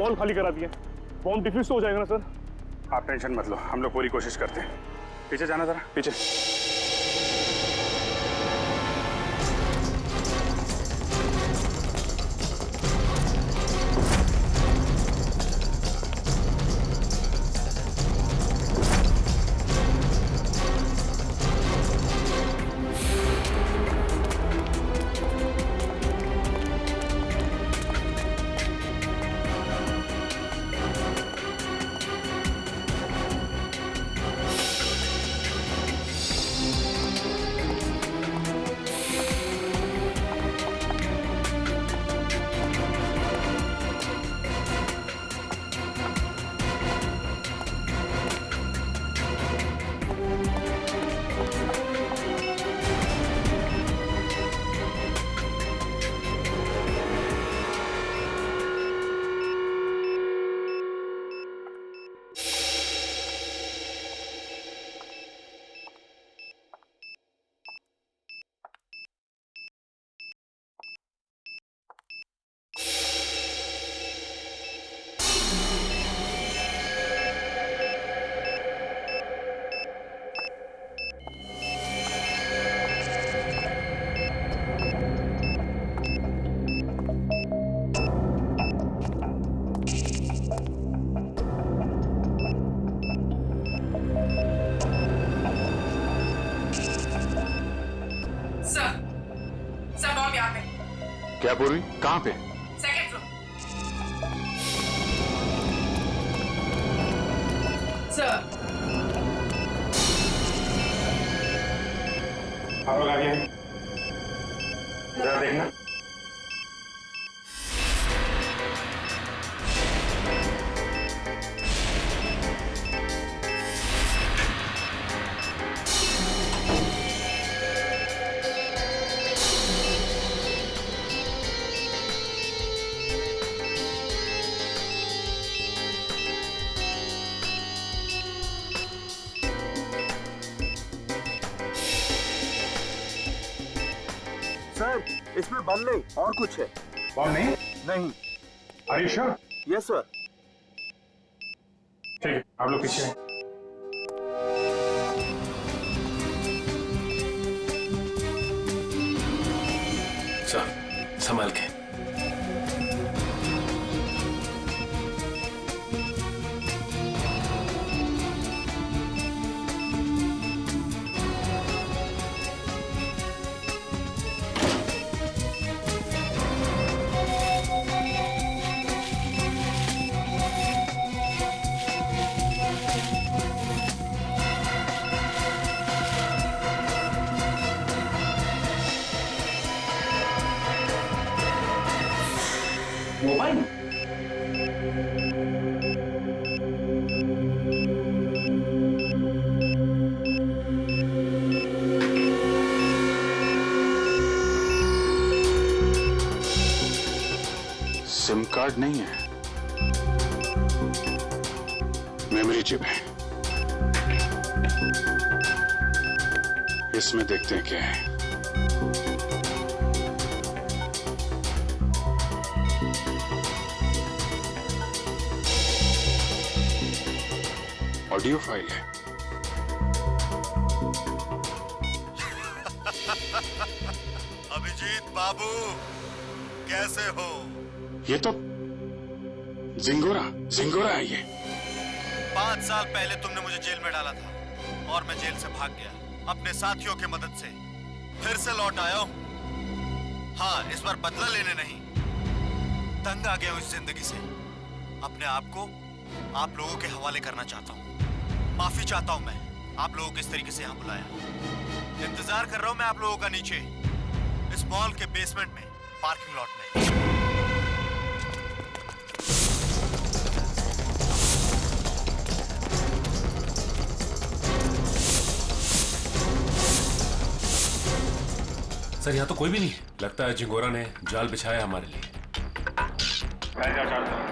Mall खाली करा दिए, बॉम्ब डिफ्यूज तो हो जाएगा ना सर? आप टेंशन मत लो, हम लोग पूरी कोशिश करते हैं। पीछे जाना जरा, पीछे। क्या पूर्वी, कहाँ पे? Second floor. सर आप लोग आगे हैं, जरा देखना। सर, इसमें बम नहीं और कुछ है। बॉम्ब नहीं? नहीं। Are you sure? Yes sir. ठीक है, आप लोग पीछे हैं। सर, संभाल के। मोबाइल सिम कार्ड नहीं है, मेमोरी चिप है। इसमें देखते हैं क्या है। ऑडियो फाइल है। अभिजीत बाबू, कैसे हो? ये तो जिंगोरा है ये। 5 साल पहले तुमने मुझे जेल में डाला था और मैं जेल से भाग गया अपने साथियों की मदद से। फिर से लौट आया हूं। हाँ, इस बार बदला लेने नहीं, तंग आ गया हूं इस जिंदगी से। अपने आप को आप लोगों के हवाले करना चाहता हूं। माफी चाहता हूं मैं, आप लोगों को इस तरीके से यहां बुलाया। इंतजार कर रहा हूं मैं आप लोगों का नीचे इस मॉल के बेसमेंट में, पार्किंग लॉट में। सर, यहाँ तो कोई भी नहीं है। लगता है जिंगोरा ने जाल बिछाया हमारे लिए। मैं क्या चाहता हूँ?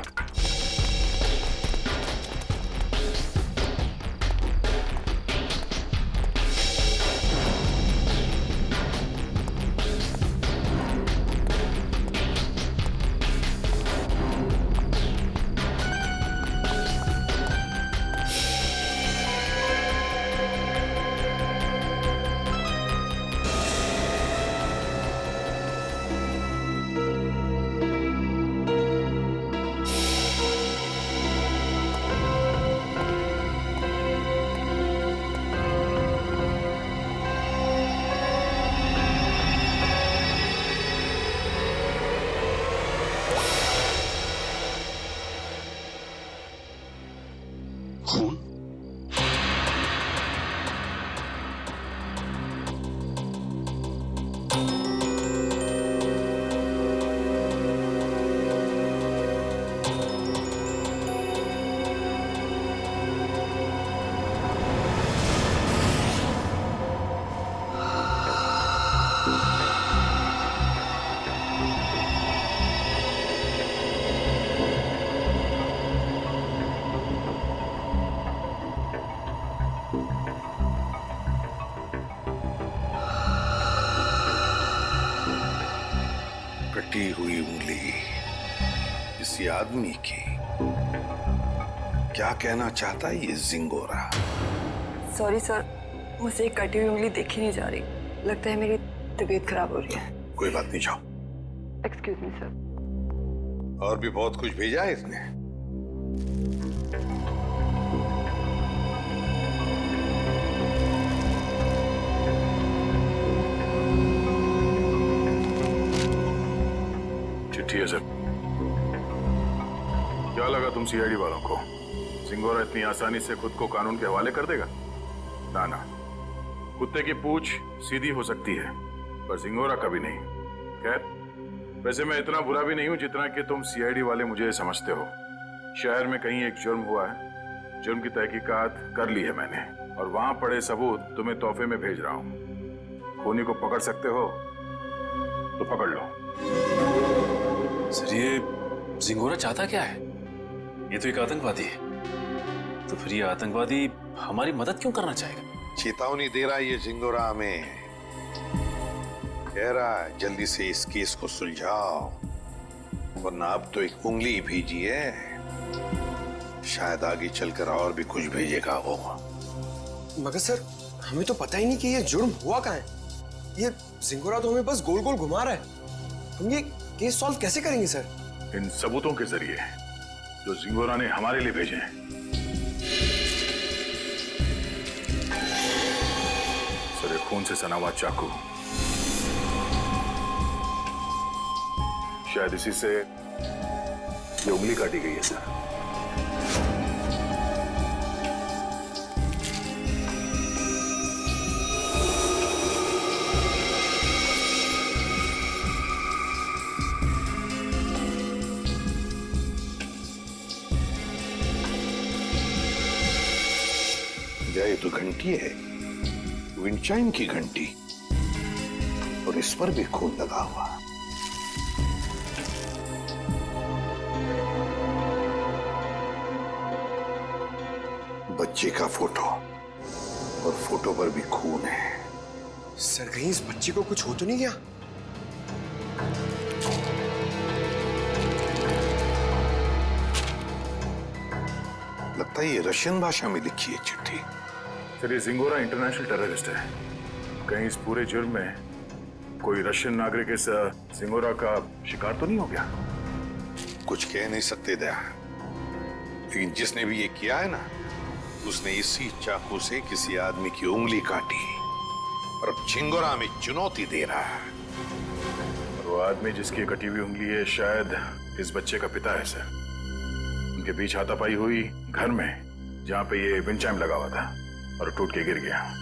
खून? कटी हुई उंगली किसी आदमी की। क्या कहना चाहता है ये जिंगोरा? सॉरी सर, मुझे एक कटी हुई उंगली देखी नहीं जा रही। लगता है मेरी तबीयत खराब हो रही है। कोई बात नहीं, जाओ। Excuse me sir. और भी बहुत कुछ भेजा है इसने। चिट्ठी है सर। क्या लगा तुम सीआईडी वालों को जिंगोरा इतनी आसानी से खुद को कानून के हवाले कर देगा? ना ना, कुत्ते की पूंछ सीधी हो सकती है पर जिंगोरा कभी नहीं। खैर, वैसे मैं इतना बुरा भी नहीं हूं जितना कि तुम सीआईडी वाले मुझे समझते हो। शहर में कहीं एक जुर्म हुआ है, जुर्म की तहकीकात कर ली है मैंने और वहां पड़े सबूत तुम्हें तोहफे में भेज रहा हूं। खूनी को पकड़ सकते हो तो पकड़ लो। सर, ये जिंगोरा चाहता क्या है? ये तो एक आतंकवादी है। तो फिर ये आतंकवादी हमारी मदद क्यों करना चाहेगा? चेतावनी दे रहा है ये जिंगोरा हमें। कह रहा है जल्दी से इस केस को सुलझाओ, वरना अब तो एक उंगली ही भेजी है, शायद आगे चलकर और भी कुछ भेजेगा वो। मगर सर, हमें तो पता ही नहीं कि ये जुर्म हुआ कहाँ है। ये जिंगोरा तो हमें बस गोल गोल घुमा रहा है। हम ये केस सॉल्व कैसे करेंगे सर? इन सबूतों के जरिए जो जिंगोरा ने हमारे लिए भेजे हैं। सर, एक खून से सना हुआ चाकू, शायद इसी से ये उंगली काटी गई है सर। ये तो घंटी है, विंचाइन की घंटी, और इस पर भी खून लगा हुआ। बच्चे का फोटो, और फोटो पर भी खून है। सर, कहीं इस बच्ची को कुछ हो तो नहीं गया? लगता है ये रशियन भाषा में लिखी है चिट्ठी। सर, ये जिंगोरा इंटरनेशनल टेररिस्ट है। कहीं इस पूरे जुर्म में कोई रशियन नागरिक इस जिंगोरा का शिकार तो नहीं हो गया? कुछ कह नहीं सकते दया, लेकिन जिसने भी ये किया है ना, उसने इसी चाकू से किसी आदमी की उंगली काटी और अब जिंगोरा में चुनौती दे रहा है। और वो आदमी जिसकी कटी हुई उंगली है शायद इस बच्चे का पिता है सर। उनके बीच हाथापाई हुई घर में, जहां पे ये विंचाइम लगा हुआ था, और टूट के गिर गया।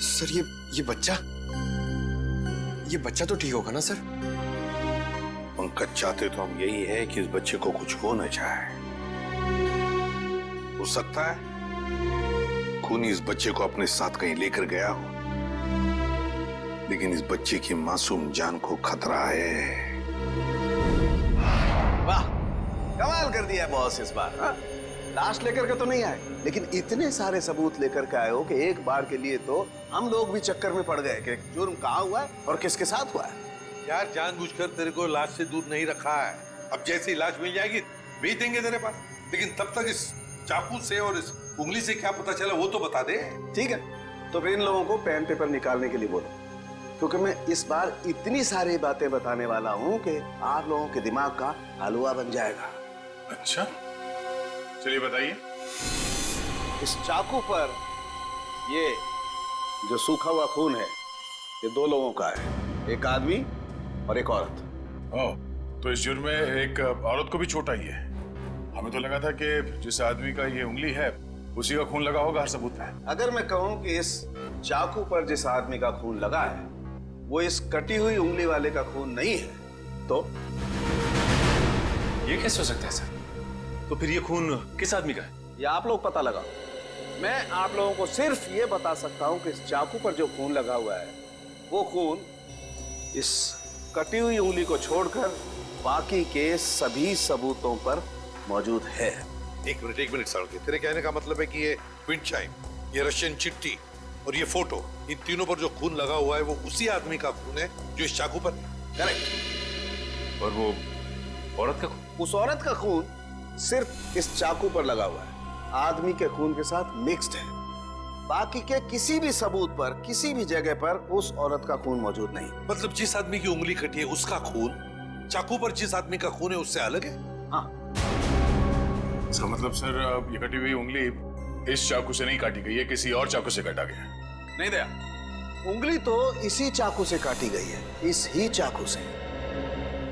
सर, ये बच्चा तो ठीक होगा ना सर? पंकज, चाहते तो हम यही है कि इस बच्चे को कुछ हो न जाए। हो सकता है खूनी इस बच्चे को अपने साथ कहीं लेकर गया हो, लेकिन इस बच्चे की मासूम जान को खतरा है। वाह, कमाल कर दिया बॉस इस बार। हाँ? लाश लेकर के तो नहीं आए, लेकिन इतने सारे सबूत लेकर के आए हो कि एक बार के लिए तो हम लोग भी चक्कर में पड़ गए कि जुर्म कहाँ हुआ है और किसके साथ हुआ है। यार, जानबूझकर तेरे को लाश से दूर नहीं रखा है। अब जैसे ही लाश मिल जाएगी भेज देंगे तेरे पास, लेकिन तब तक इस चाकू से और इस उंगली से क्या पता चला वो तो बता दे। ठीक है, तो फिर इन लोगों को पेन पेपर निकालने के लिए बोलो, क्योंकि मैं इस बार इतनी सारी बातें बताने वाला हूँ कि आप लोगों के दिमाग का हलवा बन जाएगा। अच्छा, चलिए बताइए। इस चाकू पर ये जो सूखा हुआ खून है, ये दो लोगों का है, एक आदमी और एक औरत। ओह, तो इस जुर्म में एक औरत को भी चोट आई है। हमें तो लगा था कि जिस आदमी का ये उंगली है उसी का खून लगा होगा हर सबूत पे। अगर मैं कहूं कि इस चाकू पर जिस आदमी का खून लगा है वो इस कटी हुई उंगली वाले का खून नहीं है तो ये कैसे हो सकता है सर? तो फिर ये खून किस आदमी का है? ये आप लोग पता लगाओ। मैं आप लोगों को सिर्फ ये बता सकता हूं कि इस चाकू पर जो खून लगा हुआ है वो खून इस कटी हुई उंगली को छोड़कर बाकी के सभी सबूतों पर मौजूद है। एक मिनट सालुंके, तेरे कहने का मतलब है कि ये विंड चाइम, ये रशियन चिट्ठी और ये फोटो, इन तीनों पर जो खून लगा हुआ है वो उसी आदमी का खून है जो इस चाकू पर है। करेक्ट। और वो औरत का खून? उस औरत का खून सिर्फ इस चाकू पर लगा हुआ है, आदमी के खून के साथ मिक्स्ड है। बाकी के किसी भी सबूत पर किसी भी जगह पर उस औरत का खून मौजूद नहीं। मतलब जिस आदमी की उंगली कटी है उसका खून चाकू पर जिस आदमी का खून है उससे अलग है? हाँ। इसका मतलब सर ये कटी हुई उंगली इस चाकू से नहीं काटी गई है, किसी और चाकू से काटा गया है। नहीं दया, उंगली तो इसी चाकू से काटी गई है, इस ही चाकू से।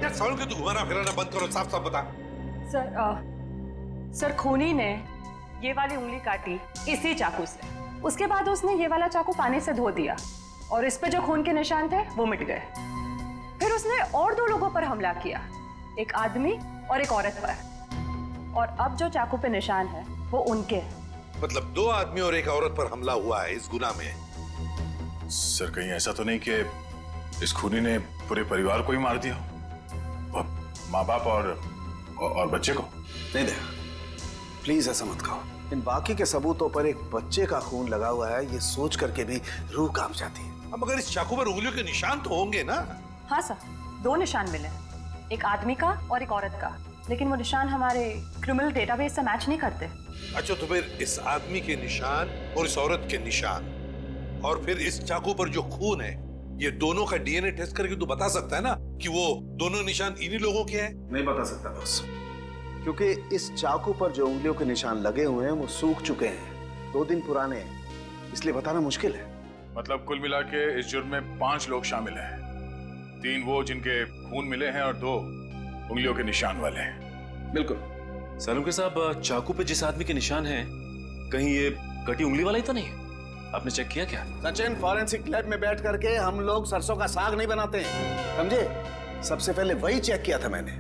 यार सालुंके, तू घुमाना फिराना बंद करो, साफ साफ बता। सर खूनी ने ये वाली उंगली काटी इसी चाकू से। उसके बाद उसने ये वाला चाकू पानी से धो दिया और इस पे जो खून के निशान थे वो मिट गए। फिर उसने और 2 लोगों पर हमला किया, एक आदमी और एक औरत पर। और अब जो चाकू पे निशान है वो उनके हैं। मतलब 2 आदमी और एक औरत पर हमला हुआ है इस गुनाह में। सर कहीं ऐसा तो नहीं कि इस खूनी ने पूरे परिवार को ही मार दिया, माँ बाप और बच्चे को? नहीं दया, प्लीज ऐसा मत कहो। इन बाकी के सबूतों पर एक बच्चे का खून लगा हुआ है, ये सोच करके भी रूह कांप जाती है। अब मगर इस चाकू पर उंगलियों के निशान तो होंगे ना? हाँ सर, 2 निशान मिले हैं, एक आदमी का और एक औरत का, लेकिन वो निशान हमारे क्रिमिनल डेटाबेस से मैच नहीं करते। अच्छा, तो फिर इस आदमी के निशान और इस औरत के निशान और फिर इस चाकू पर जो खून है, ये दोनों का डीएनए टेस्ट करके तू बता सकता है ना कि वो दोनों निशान इन्हीं लोगों के हैं? नहीं बता सकता बॉस, क्योंकि इस चाकू पर जो उंगलियों के निशान लगे हुए हैं वो सूख चुके हैं, 2 दिन पुराने हैं, इसलिए बताना मुश्किल है। मतलब कुल मिला के इस जुर्म में 5 लोग शामिल हैं, 3 वो जिनके खून मिले हैं और 2 उंगलियों के निशान वाले हैं। बिल्कुल। सालुंके साहब, चाकू पे जिस आदमी के निशान हैं, कहीं ये कटी उंगली वाला ही तो नहीं है? आपने चेक किया क्या? सचिन, फॉरेंसिक लैब में बैठ करके हम लोग सरसों का साग नहीं बनाते हैं, समझे? सबसे पहले वही चेक किया था मैंने,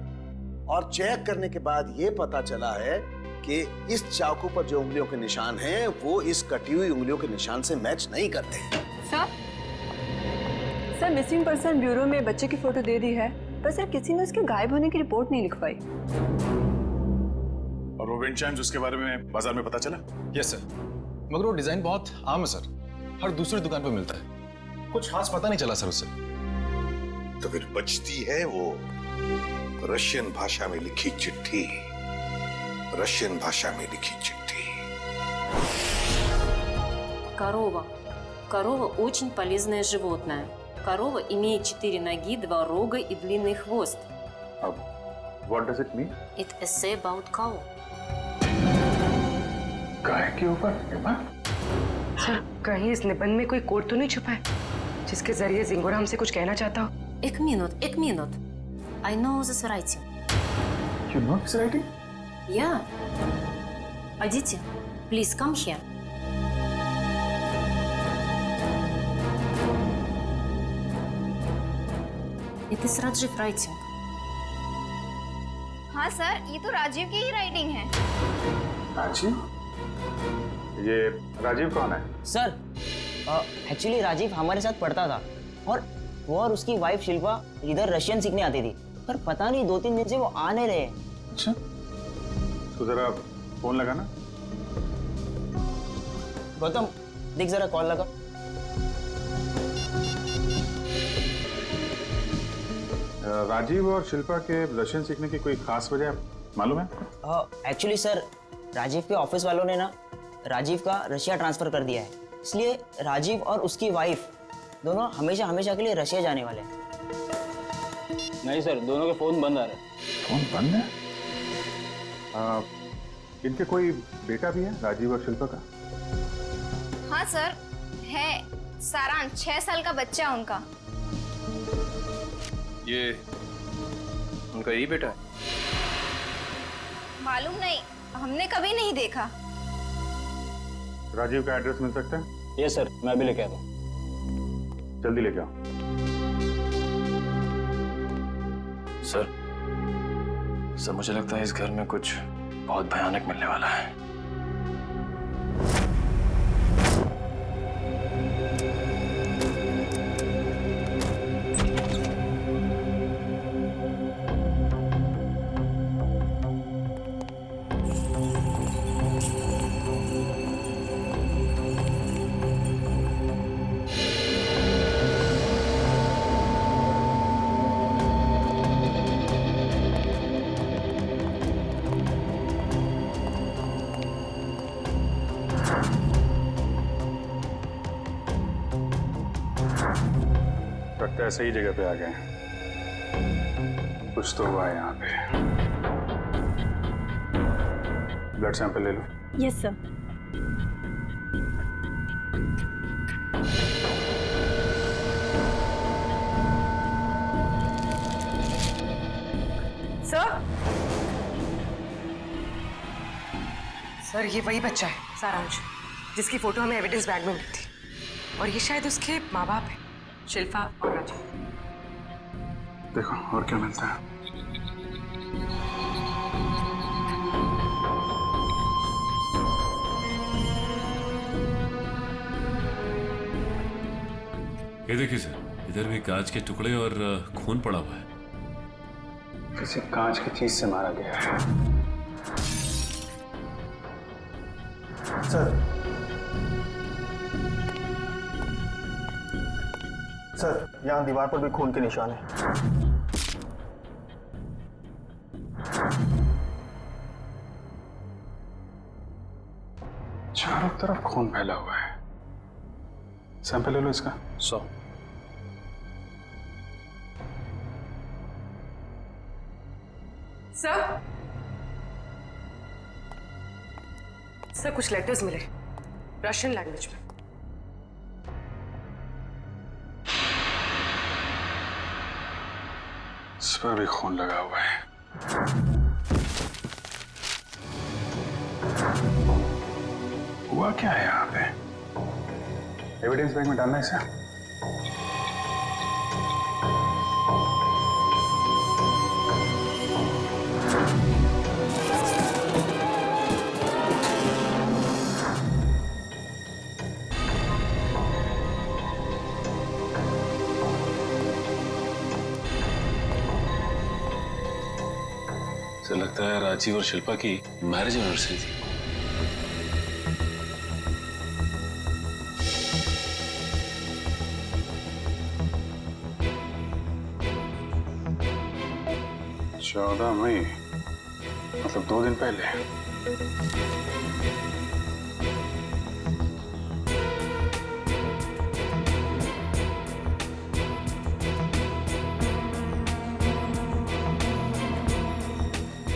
और चेक करने के बाद ये पता चला है कि इस चाकू पर जो उंगलियों के निशान हैं वो इस कटी हुई उंगलियों के निशान से मैच नहीं करते। सर मिसिंग पर्सन ब्यूरो में बच्चे की फोटो दे दी है, पर सर किसी ने उसके गायब होने की रिपोर्ट नहीं लिखवाई। और वो विंड चाइम्स उसके बारे में बाजार में पता चला? यस सर, मगर वो डिजाइन बहुत आम है सर, हर दूसरी दुकान पर मिलता है, कुछ खास पता नहीं चला सर उससे। तो फिर बचती है वो रशियन भाषा में लिखी चिट्ठी, रशियन भाषा में लिखी चिट्ठी। Корова очень полезное животное. Корова имеет 4 ноги, 2 рога и длинный хвост. What does it mean? It essay about cow. गाय के ऊपर? सर कहीं इस निबंध में कोई कोड तो नहीं छुपा है जिसके जरिए जिंगोरा हमसे कुछ कहना चाहता हो? एक minute. I know this writing. You know this writing? Yeah. Aditi, please come here. It is Rajiv writing. हाँ सर, ये तो राजीव की ही राइटिंग है। राजीव? ये राजीव कौन है? सर एक्चुअली राजीव हमारे साथ पढ़ता था और वो और उसकी वाइफ शिल्पा इधर रशियन सीखने आती थी, पर पता नहीं 2-3 दिन से वो आ नहीं रहे। अच्छा, तो जरा फोन लगाना। गौतम देख जरा कॉल लगा। राजीव और शिल्पा के रशियन सीखने की कोई खास वजह मालूम है? एक्चुअली सर राजीव के ऑफिस वालों ने ना राजीव का रशिया ट्रांसफर कर दिया है, इसलिए राजीव और उसकी वाइफ दोनों हमेशा के लिए रशिया जाने वाले हैं। नहीं सर, दोनों के फोन बंद आ रहे हैं। फोन बंद है? इनके कोई बेटा भी है, राजीव और शिल्पा का? हाँ सर है, सारांश 6 साल का बच्चा उनका। ये उनका यही बेटा है? मालूम नहीं, हमने कभी नहीं देखा। राजीव का एड्रेस मिल सकता है? यस सर, मैं अभी लेके आता हूँ। जल्दी लेके आओ। सर मुझे लगता है इस घर में कुछ बहुत भयानक मिलने वाला है। लगता है सही जगह पे आ गए हैं। कुछ तो हुआ है यहाँ पे। ब्लड सैंपल ले लो। Yes sir. सर ये वही बच्चा है सारांश, जिसकी फोटो हमें एविडेंस बैग में मिली थी, और ये शायद उसके माँ बाप है, शिल्पा और राजीव। देखो और क्या मिलता है। ये देखिए सर, इधर भी कांच के टुकड़े और खून पड़ा हुआ है। किसी कांच की चीज से मारा गया है। सर यहाँ दीवार पर भी खून के निशान है। चारों तरफ खून फैला हुआ है। सैंपल ले लो इसका। 100। सर कुछ लेटर्स मिले रशियन लैंग्वेज में। इस पर भी खून लगा हुआ है। हुआ क्या है यहाँ पे? एविडेंस बैग में डालना है इसे। मुझे लगता है राजीव और शिल्पा की मैरिज एनिवर्सरी थी। चौदह मई, मतलब 2 दिन पहले।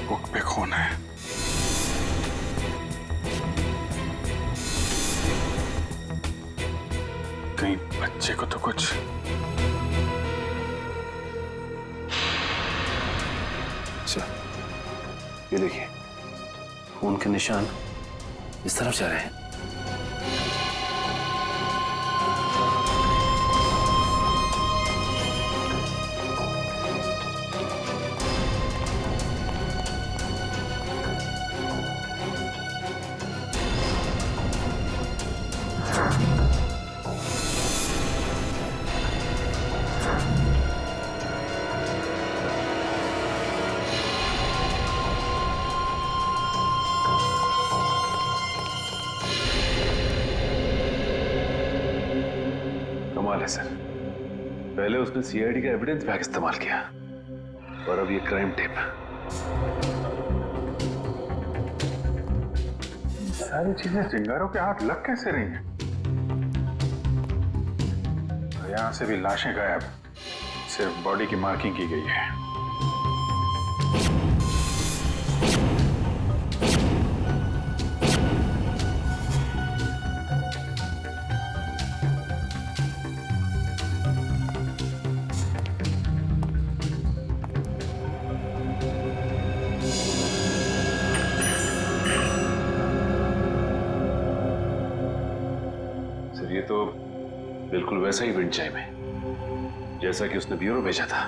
बुक पे खून है। कहीं बच्चे को तो कुछ। ये देखिए, खून के निशान इस तरफ जा रहे हैं। कमाल है सर, पहले उसने सीआईडी का एविडेंस बैग इस्तेमाल किया और अब ये क्राइम टेप। सारी चीजें चिंगारों के हाथ लग कैसे रही हैं? यहां से भी लाशें गायब, सिर्फ बॉडी की मार्किंग की गई है। ये तो बिल्कुल वैसा ही विंड चाइम है जैसा कि उसने ब्यूरो भेजा था।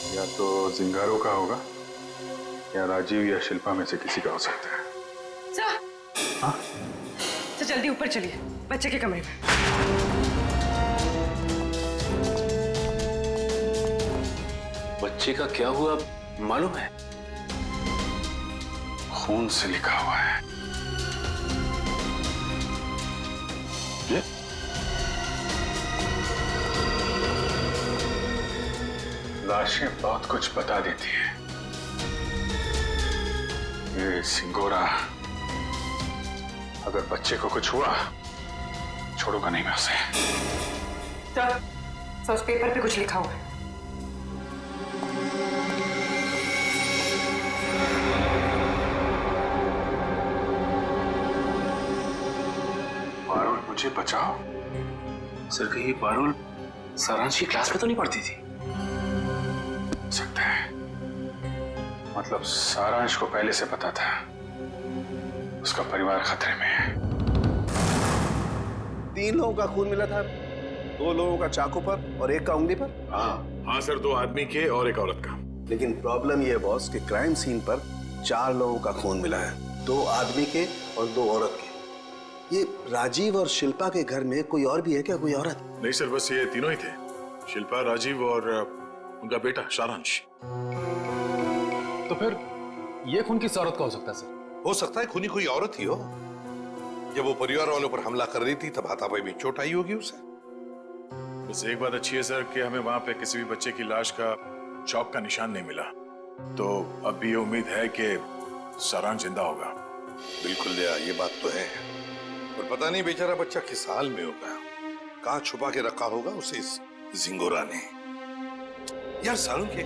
या तो जिंगारो का होगा या राजीव या शिल्पा में से किसी का हो सकता है। सर, तो जल्दी ऊपर चलिए बच्चे के कमरे में। बच्चे का क्या हुआ मालूम है? खून से लिखा हुआ है। ये? लाशें बहुत कुछ बता देती है। ये सिंगोरा अगर बच्चे को कुछ हुआ छोड़ूंगा नहीं मैं उसे। सर, उस पेपर पे कुछ लिखा हुआ है। पारुल मुझे बचाओ। सर कहीं पारुल सारांश की क्लास में तो नहीं पढ़ती थी? सकता है, मतलब सारांश को पहले से पता था उसका परिवार खतरे में है। 3 लोगों का खून मिला था, 2 लोगों का चाकू पर और 1 का उंगली पर। हाँ सर, 2 आदमी के और 1 औरत का। लेकिन प्रॉब्लम यह है बॉस कि क्राइम सीन पर 4 लोगों का खून मिला है, 2 आदमी के और 2 औरत के। ये राजीव और शिल्पा के घर में कोई और भी है क्या, कोई औरत? नहीं सर, बस ये तीनों ही थे, शिल्पा, राजीव और उनका बेटा सारांश। तो फिर ये खून किस औरत का हो सकता है सर? हो सकता है खूनी कोई औरत ही हो। जब वो परिवार वालों पर हमला कर रही थी तब हाथापाई में चोट आई होगी उसे। बस एक बात अच्छी है सर कि हमें वहां पे किसी भी बच्चे की लाश का चौक का निशान नहीं मिला, तो अब भी ये उम्मीद है कि सारांश जिंदा होगा। बिल्कुल दया, ये बात तो है। और पता नहीं बेचारा बच्चा किस हाल में होगा, कहाँ छुपा के रखा होगा उसे इस जिंगोरा ने। यार सारुण के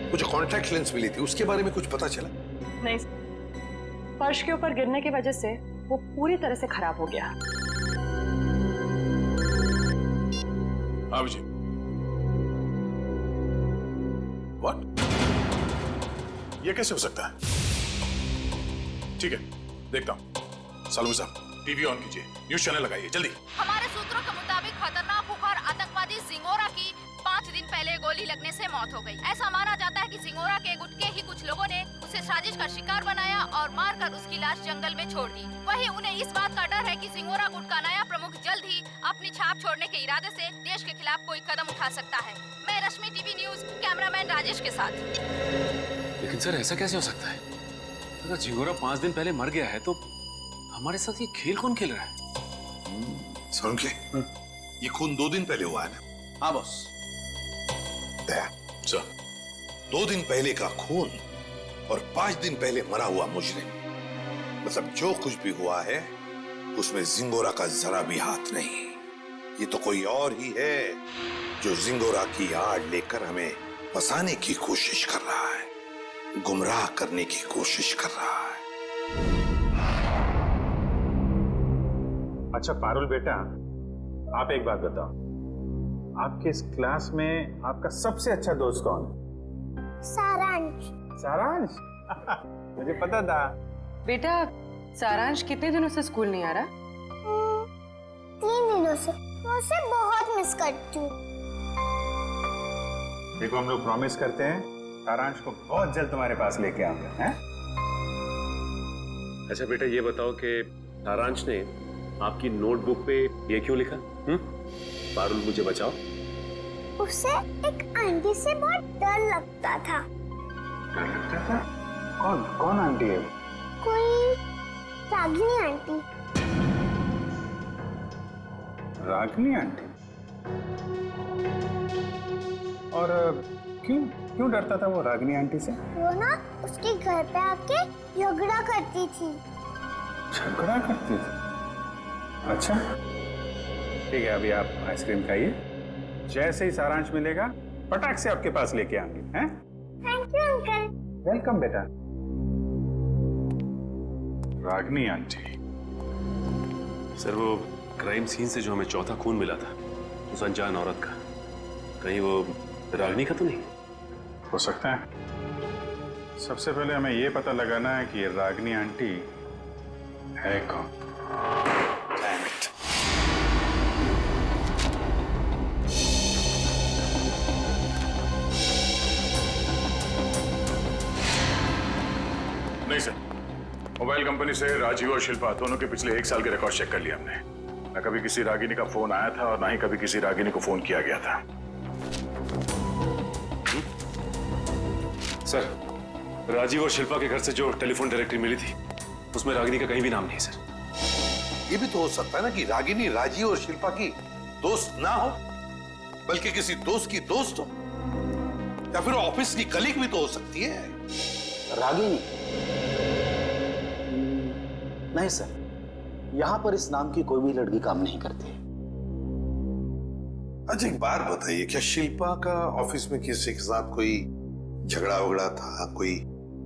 वो जो कॉन्टैक्ट लेंस मिली थी उसके बारे में कुछ पता चला? नहीं, फर्श के ऊपर गिरने की वजह से वो पूरी तरह से खराब हो गया। हाँ जी। व्हाट? ये कैसे हो सकता है? ठीक है, देखता हूँ। सालू साहब, टीवी ऑन कीजिए, न्यूज चैनल लगाइए जल्दी। हमारे सूत्रों के मुताबिक खतरनाक खुखार आतंकवादी जिंगोरा की 5 दिन पहले गोली लगने से मौत हो गई। ऐसा माना जाता है कि जिंगोरा के गुट के ही कुछ लोगों ने उसे साजिश का शिकार बनाया और मारकर उसकी लाश जंगल में छोड़ दी। वहीं उन्हें इस बात का डर है कि जिंगोरा गुट का नया प्रमुख जल्द ही अपनी छाप छोड़ने के इरादे से देश के खिलाफ कोई कदम उठा सकता है। मैं रश्मि, टीवी न्यूज, कैमरामैन राजेश के साथ। लेकिन सर ऐसा कैसे हो सकता है? अगर जिंगोरा 5 दिन पहले मर गया है तो हमारे साथ ये खेल कौन खेल रहा है? सारुण के ये खून 2 दिन पहले हुआ है ना? हाँ बॉस। दया सर, 2 दिन पहले का खून और 5 दिन पहले मरा हुआ मुजरिम, मतलब जो कुछ भी हुआ है उसमें जिंगोरा का जरा भी हाथ नहीं। ये तो कोई और ही है जो जिंगोरा की आड़ लेकर हमें फंसाने की कोशिश कर रहा है, गुमराह करने की कोशिश कर रहा है। अच्छा पारुल बेटा, आप एक बात बताओ, आपके इस क्लास में आपका सबसे अच्छा दोस्त कौन है? सारांश। सारांश? मुझे पता था। बेटा, सारांश कितने दिनों से स्कूल नहीं आ रहा? 3 दिनों से। मैं उसे बहुत मिस करती हूँ। देखो, हम लोग प्रॉमिस करते हैं सारांश को बहुत जल्द तुम्हारे पास लेके आऊंगा, हैं? अच्छा बेटा, ये बताओ कि सारांश ने आपकी नोटबुक पे ये क्यों लिखा? पारुल मुझे बचाओ। उसे एक आंटी से बहुत डर लगता था। डर लगता था? कौन कौन आंटी है? कोई रागिनी आंटी। रागिनी आंटी? और क्यों क्यों डरता था वो रागिनी आंटी से? वो ना उसके घर पे आके झगड़ा करती थी। झगड़ा करती थी? अच्छा ठीक है, अभी आप आइसक्रीम खाइए, जैसे ही सारांश मिलेगा पटाख से आपके पास लेके आएंगे। हैं? Thank you uncle. वेलकम बेटा। रागिनी आंटी। सर वो क्राइम सीन से जो हमें चौथा खून मिला था उस अनजान औरत का, कहीं वो रागिनी का तो नहीं? हो सकता है। सबसे पहले हमें ये पता लगाना है कि ये रागिनी आंटी है कौन। Damn it. नहीं सर, मोबाइल कंपनी से राजीव और शिल्पा दोनों के पिछले 1 साल के रिकॉर्ड चेक कर लिया हमने। न कभी किसी रागिनी का फोन आया था और ना ही कभी किसी रागिनी को फोन किया गया था। सर, राजीव और शिल्पा के घर से जो टेलीफोन डायरेक्टरी मिली थी उसमें रागिनी का कहीं भी नाम नहीं है सर। ये भी तो हो सकता है ना कि रागिनी राजीव और शिल्पा की दोस्त ना हो, बल्कि किसी दोस्त की दोस्त हो, या फिर ऑफिस की कलीग भी तो हो सकती है। रागिनी? नहीं सर, यहां पर इस नाम की कोई भी लड़की काम नहीं करती। अच्छा एक बात बताइए, क्या शिल्पा का ऑफिस में किसी के साथ कोई झगड़ा वगड़ा था, कोई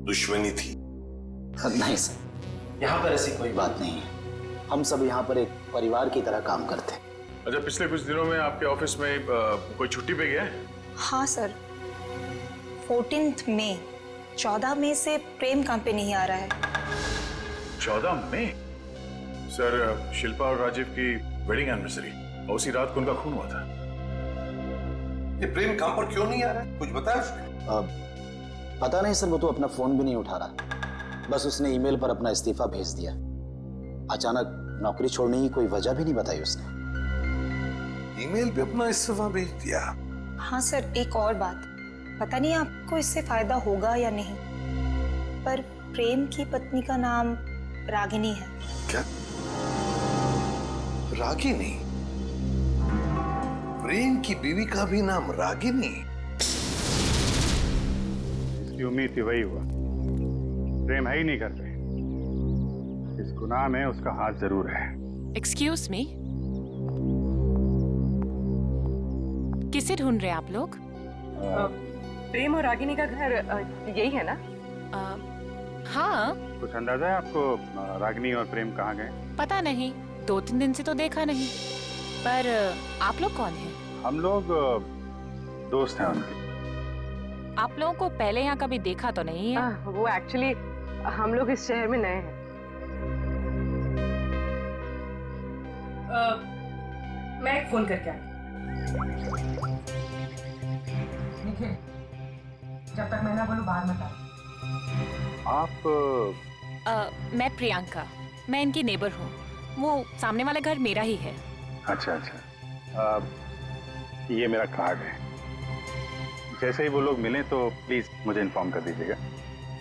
दुश्मनी थी? नहीं सर, यहाँ पर ऐसी कोई बात नहीं है। हम सब यहाँ पर एक परिवार की तरह काम करते हैं। अच्छा, पिछले कुछ दिनों में आपके ऑफिस में कोई छुट्टी पे गया है? हाँ सर, 14 मई 14 मई से प्रेम काम पे नहीं आ रहा है। 14 मई? सर, शिल्पा और राजीव की वेडिंग एनिवर्सरी और उसी रात को उनका खून हुआ था। ये प्रेम काम पर क्यों नहीं आ रहा है, कुछ बताया उसने? पता नहीं सर, वो तो अपना फोन भी नहीं उठा रहा। बस उसने ईमेल पर अपना इस्तीफा भेज दिया। अचानक नौकरी छोड़ने की कोई वजह भी नहीं बताई उसने। ईमेल पे अपना इस्तीफा भेज दिया? हाँ सर, एक और बात, पता नहीं आपको इससे फायदा होगा या नहीं, पर प्रेम की पत्नी का नाम रागिनी है। क्या? रागिनी? प्रेम की बीवी का भी नाम रागिनी? इसकी उम्मीद थी वही हुआ। प्रेम है ही नहीं करते। इस गुनाह में उसका हाथ जरूर है। एक्सक्यूज मी, किसे ढूंढ रहे हैं आप लोग? प्रेम और रागिनी का घर यही है ना? हाँ। कुछ अंदाजा है आपको रागिनी और प्रेम कहाँ गए? पता नहीं, 2-3 दिन से तो देखा नहीं। पर आप लोग कौन हैं? हम लोग दोस्त हैं उनके। आप लोगों को पहले यहाँ कभी देखा तो नहीं है? वो एक्चुअली हम लोग इस शहर में नए हैं। मैं एक फोन करके आई। निखिल, जब तक मैं ना बोलूं बाहर मत आओ। आप? मैं प्रियंका, मैं इनकी नेबर हूँ। वो सामने वाला घर मेरा ही है। अच्छा अच्छा, ये मेरा कार्ड है। जैसे ही वो लोग मिलें तो प्लीज मुझे इन्फॉर्म कर दीजिएगा।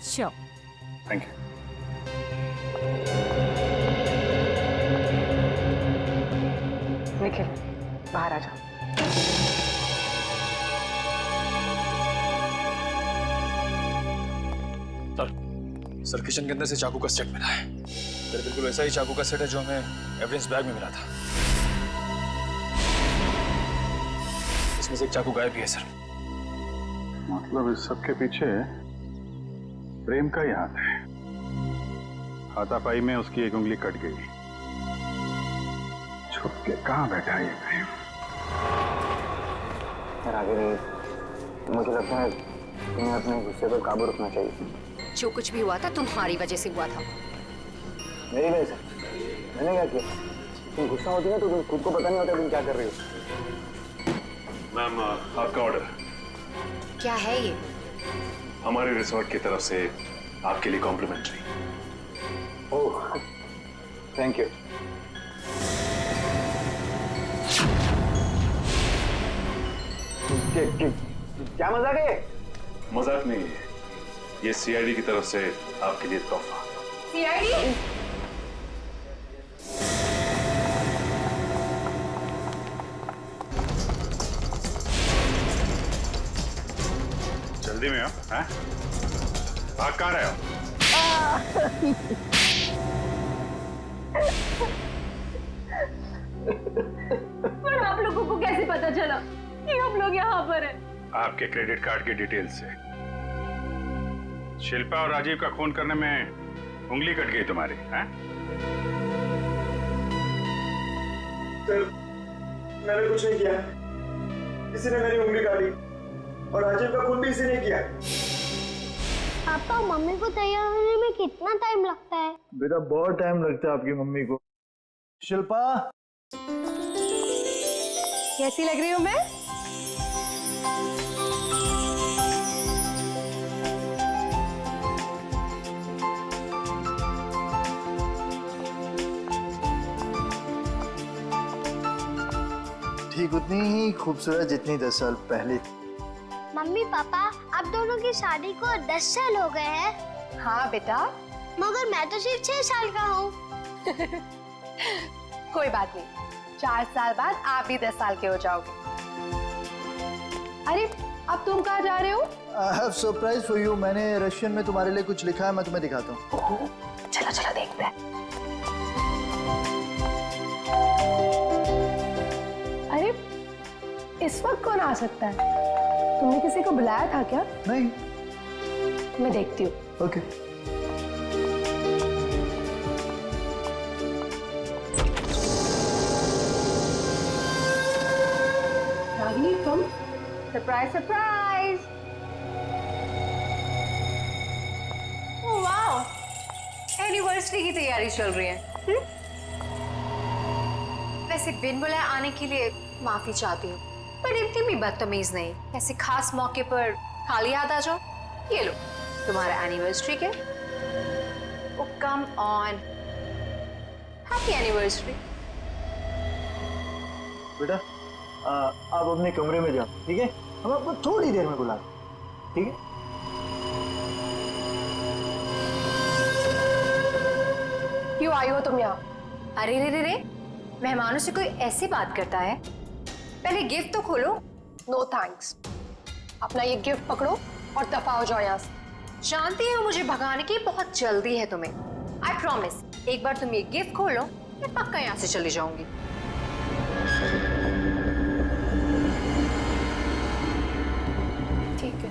श्योर। Thank you. निखिल, बाहर आ जाओ। सर, किचन के अंदर से चाकू का सेट मिला है। सर, बिल्कुल वैसा ही चाकू का सेट है जो हमें एविडेंस बैग में मिला था। इसमें से एक चाकू गायब भी है सर। मतलब इस सब के पीछे प्रेम का ही हाथ है। हाथापाई में उसकी एक उंगली कट गई। छुप के कहाँ बैठा है ये प्रेम? मुझे लगता है तुम्हें अपने गुस्से पर काबू रखना चाहिए। जो कुछ भी हुआ था तुम्हारी वजह से हुआ था। मेरी वजह से? मैंने क्या किया? तुम गुस्सा होती है तो तुम खुद को पता नहीं होता तुम क्या कर रही हो। मैम, आपका ऑर्डर। क्या है ये? हमारे रिसोर्ट की तरफ से आपके लिए कॉम्प्लीमेंट्री। Oh, thank you. क्या मजाक है? मजाक नहीं है, ये सीआईडी की तरफ से आपके लिए तोहफा। सीआईडी? जल्दी में हो, हैं? भाग कहाँ रहे हो? पर आप लोगों को कैसे पता चला कि हम लोग यहाँ पर हैं? आपके क्रेडिट कार्ड की डिटेल से। शिल्पा और राजीव का खून करने में उंगली कट गई तुम्हारी, हैं? सर, मैंने कुछ नहीं किया। किसी ने मेरी उंगली काटी और राजीव का खून भी इसी ने किया। पापा, मम्मी को तैयार होने में कितना टाइम लगता है? बेटा बहुत टाइम लगता है आपकी मम्मी को। शिल्पा, कैसी लग रही हूँ मैं? ठीक उतनी ही खूबसूरत जितनी 10 साल पहले। मम्मी पापा, आप दोनों की शादी को 10 साल हो गए हैं। हाँ बेटा। मगर मैं तो सिर्फ 6 साल का हूँ। कोई बात नहीं, 4 साल बाद आप भी 10 साल के हो जाओगे। अरे अब तुम कहाँ जा रहे हो? I have surprise for you। मैंने रशियन में तुम्हारे लिए कुछ लिखा है, मैं तुम्हें दिखाता हूँ। चलो चलो देखते हैं। अरे इस वक्त कौन आ सकता है? तुमने किसी को बुलाया था क्या? नहीं। मैं देखती हूँ। ओके। रागिनी, तुम? Surprise surprise! Oh wow, anniversary की तैयारी चल रही है। वैसे बिन बुलाए आने के लिए माफी चाहती हूँ, पर इतनी भी बदतमीज नहीं। ऐसे खास मौके पर खाली हाथ आ जाओ। ये लो तुम्हारा एनिवर्सरी के। ओ कम ऑन, हैप्पी एनिवर्सरी। बेटा आप अपने कमरे में जाओ, ठीक है? हम आपको थोड़ी देर में बुला रहे हैं, ठीक है? क्यों आई हो तुम यहाँ? अरे रे रे रे, मेहमानों से कोई ऐसी बात करता है? पहले गिफ्ट तो खोलो। नो थैंक्स, अपना ये गिफ्ट पकड़ो और दफा हो जाओ यहाँ से। जानती हो मुझे भगाने की बहुत जल्दी है तुम्हें। आई प्रॉमिस, एक बार तुम ये गिफ्ट खोलो, मैं पक्का यहाँ से चली जाऊंगी। ठीक है।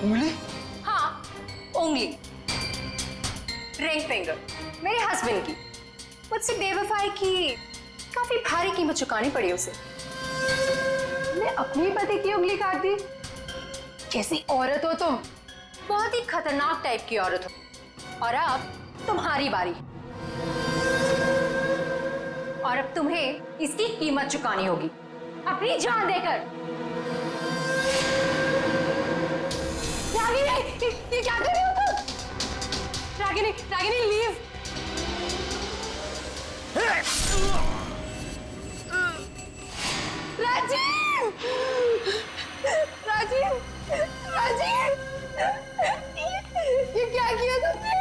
उंगली? हाँ, उंगली, रिंग फिंगर, मेरे हस्बैंड की। मुझसे बेवफाई की काफी भारी कीमत चुकानी पड़ी उसे। मैं अपनी पति की उंगली काट दी। कैसी औरत हो तुम? बहुत ही खतरनाक टाइप की औरत हो। और अब तुम्हारी बारी, और अब तुम्हें इसकी कीमत चुकानी होगी, अपनी जान देकर। रागिनी, ये क्या कर रही हो तुम? रागिनी, रागिनी लीव। राजीव, राजीव, राजीव, ये क्या किया तुमने?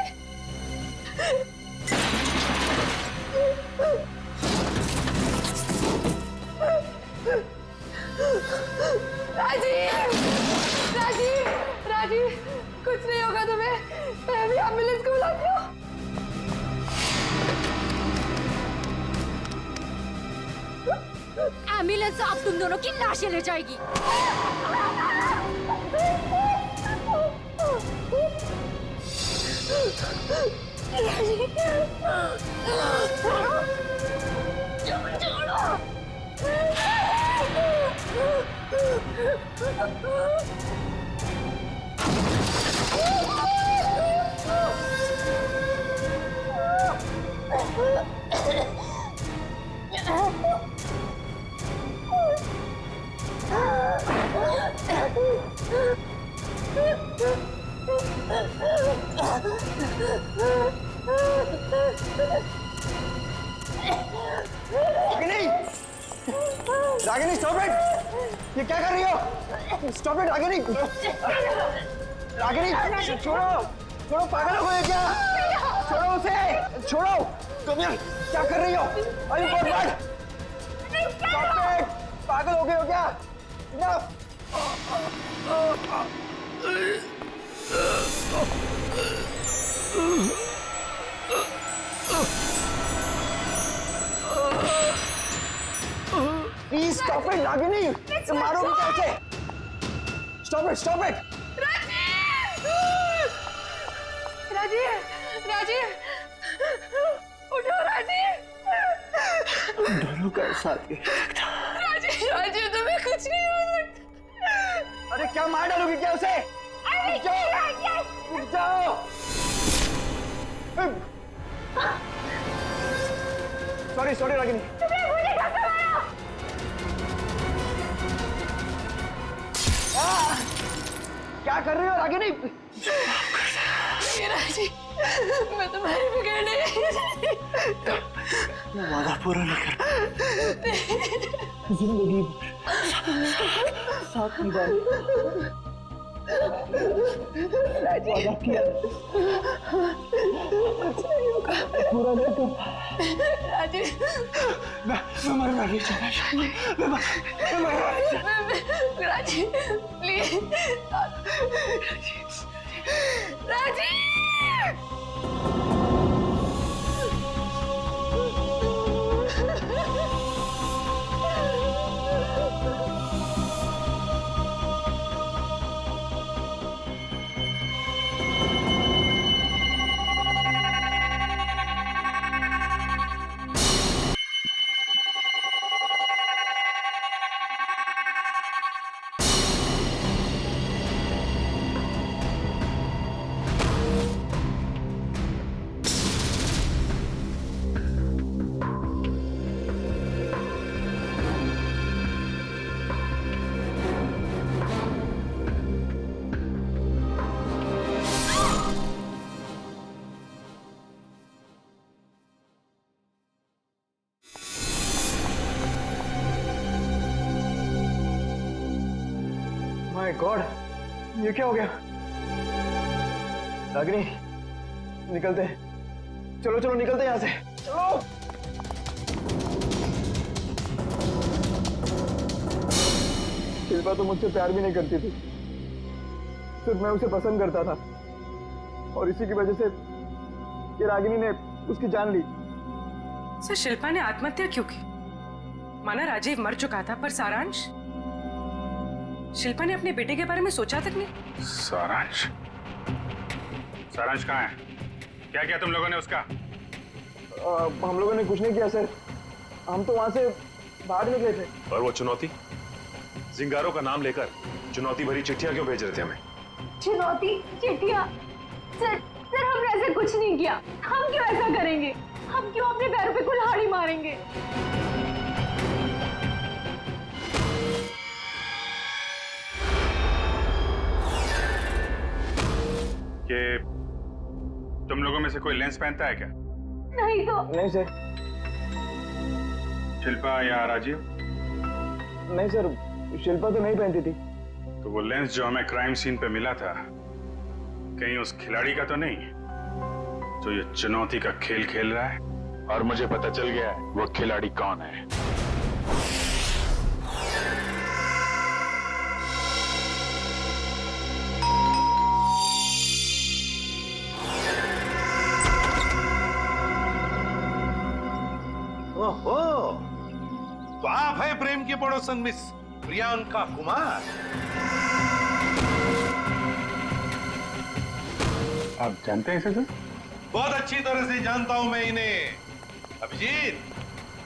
राजीव, राजीव, राजीव, कुछ नहीं होगा तुम्हें। मैं अभी एम्बुलेंस को बुलाती हूँ। एम्बुलेंस अब तुम दोनों की लाशें ले जाएगी। रागिनी! Ragini, stop it! ये क्या कर रही हो? Stop it, Ragini! रागिनी, छोड़ो! छोड़ो, पागल हो गए क्या? छोड़ो उसे! छोड़ो! तुम यार क्या कर रही हो? Are you mad? Stop it! पागल हो गए हो क्या? Enough! Please stop it, Ragini! तुम मारोगे कैसे? Stop it! Stop it! Rajiv! Rajiv! उठो राजीव! दोनों का साथ राजीव! राजीव, तुम्हें कुछ नहीं हो सकता। अरे क्या मार डालोगी क्या उसे? रुक जाओ! रुक जाओ! Sorry sorry Ragini. क्या कर रही हो रागिनी? राजीव, मैं तुम्हारी बिगड़ने वादा पूरा नहीं कर जिंदगी साथ निभाई वादा किया पूरा नहीं कर राजीव, मैं मरना नहीं चाहता। मैं मरना नहीं चाहता। Rajiv, please Rajiv! My God, ये क्या हो गया? रागिनी, निकलते हैं। चलो चलो निकलते हैं यहाँ से। चलो। शिल्पा तो मुझसे प्यार भी नहीं करती थी, सिर्फ मैं उसे पसंद करता था, और इसी की वजह से ये रागिनी ने उसकी जान ली। सर, शिल्पा ने आत्महत्या क्यों की? माना राजीव मर चुका था, पर सारांश? शिल्पा ने अपने बेटे के बारे में सोचा तक नहीं। सारांश? सारांश कहाँ है? क्या किया तुम लोगों ने उसका? हम लोगों ने कुछ नहीं किया सर, हम तो वहां से भाग निकले थे। और वो चुनौती, जिंगारो का नाम लेकर चुनौती भरी चिट्ठियां क्यों भेज रहे थे हमें? चुनौती, चिट्ठियां? सर हमने ऐसा कुछ नहीं किया। हम क्यों ऐसा करेंगे? हम क्यों अपने पैरों पे कुल्हाड़ी मारेंगे? कि तुम लोगों में से कोई लेंस पहनता है क्या? नहीं तो। नहीं सर। शिल्पा या राजीव? नहीं सर, शिल्पा तो नहीं पहनती थी। तो वो लेंस जो हमें क्राइम सीन पे मिला था, कहीं उस खिलाड़ी का तो नहीं जो ये चुनौती का खेल खेल रहा है? और मुझे पता चल गया है वो खिलाड़ी कौन है। ओहो, तो आप है प्रेम की पड़ोसन मिस प्रियंका कुमार। आप जानते हैं इसे सर? बहुत अच्छी तरह से जानता हूं मैं इन्हें। अभिजीत,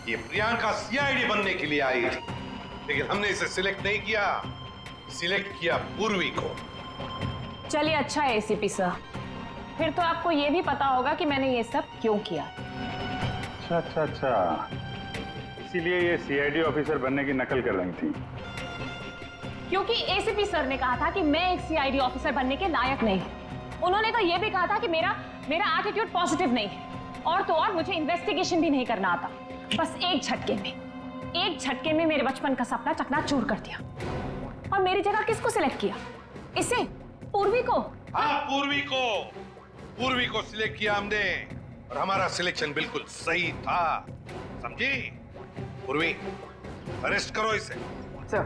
ये प्रियंका सीआईडी बनने के लिए आई थी, लेकिन हमने इसे सिलेक्ट नहीं किया सिलेक्ट किया पूर्वी को। चलिए अच्छा है एसीपी सर, फिर तो आपको ये भी पता होगा कि मैंने ये सब क्यों किया। अच्छा अच्छा अच्छा, इसीलिए ये सीआईडी ऑफिसर बनने की नकल कर रही थी। क्योंकि एसीपी सर ने कहा था कि मैं एक सीआईडी ऑफिसर बनने के लायक नहीं हूं। उन्होंने तो ये भी कहा था कि मेरा एटीट्यूड पॉजिटिव नहीं है, और तो और मुझे इन्वेस्टिगेशन भी नहीं करना आता। बस एक झटके में मेरे बचपन का सपना चकनाचूर कर दिया। और मेरी जगह किसको सिलेक्ट किया? इसे, पूर्वी को। हाँ, पूर्वी को सिलेक्ट किया हमने, और हमारा सिलेक्शन बिल्कुल सही था, समझी? पूर्वी, अरेस्ट करो इसे। सर।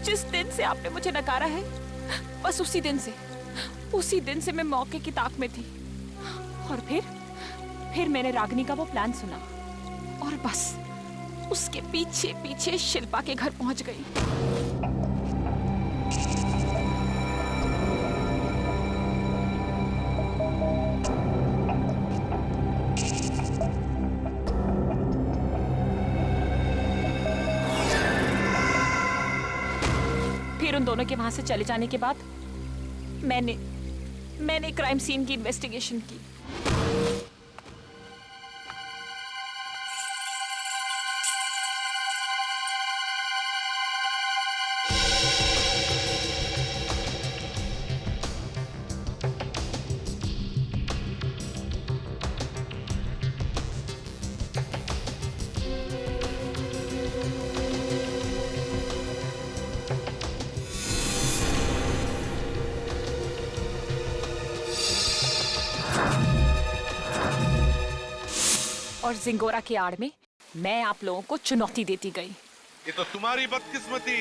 जिस दिन से आपने मुझे नकारा है, बस उसी दिन से मैं मौके की ताक में थी। और फिर मैंने रागिनी का वो प्लान सुना, और बस उसके पीछे पीछे शिल्पा के घर पहुंच गई। फिर उन दोनों के वहां से चले जाने के बाद मैंने क्राइम सीन की इन्वेस्टिगेशन की। और जिंगोरा की आड़ में मैं आप लोगों को चुनौती देती गई। ये तो तुम्हारी बदकिस्मती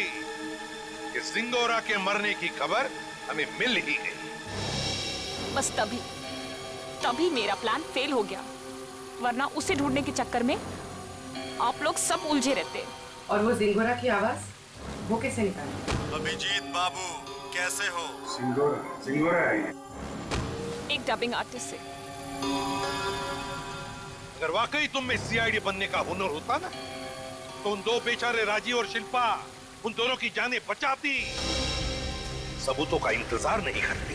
कि जिंगोरा के मरने की खबर हमें मिल ही गई। बस तभी मेरा प्लान फेल हो गया, वरना उसे ढूंढने के चक्कर में आप लोग सब उलझे रहते। और वो जिंगोरा की आवाज वो कैसे निकाली? अभिजीत बाबू कैसे हो? जिंगोरा है एक डबिंग आर्टिस्ट से। अगर वाकई तुम में सीआईडी बनने का हुनर होता ना, तो उन दो बेचारे राजी और शिल्पा उन दोनों की जानें बचाती, सबूतों का इंतजार नहीं करती।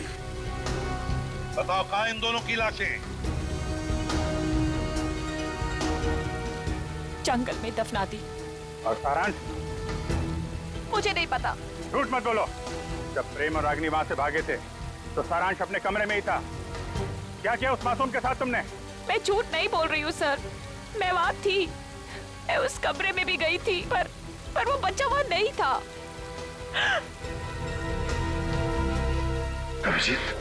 बताओ कहां इन दोनों की लाशें? जंगल में दफना दी। और सारांश? मुझे नहीं पता। झूठ मत बोलो। जब प्रेम और रागिनी वहां से भागे थे तो सारांश अपने कमरे में ही था। क्या किया उस मासूम के साथ तुमने? मैं झूठ नहीं बोल रही हूँ सर, मैं वहां थी, मैं उस कमरे में भी गई थी, पर वो बच्चा वहां नहीं था। अभिजीत,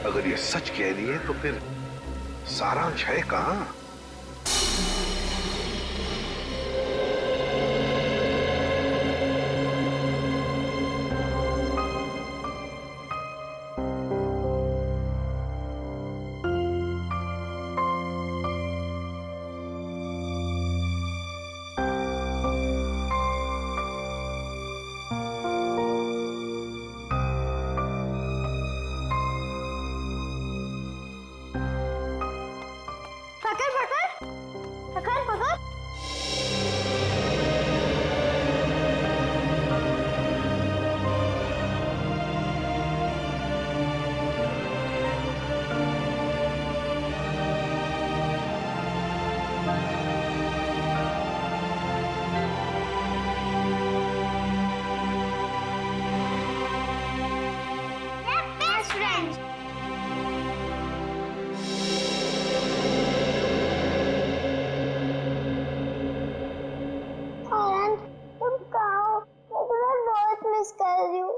अगर ये सच कह रही है तो फिर सारांश है कहां? मिस कर रही हूँ।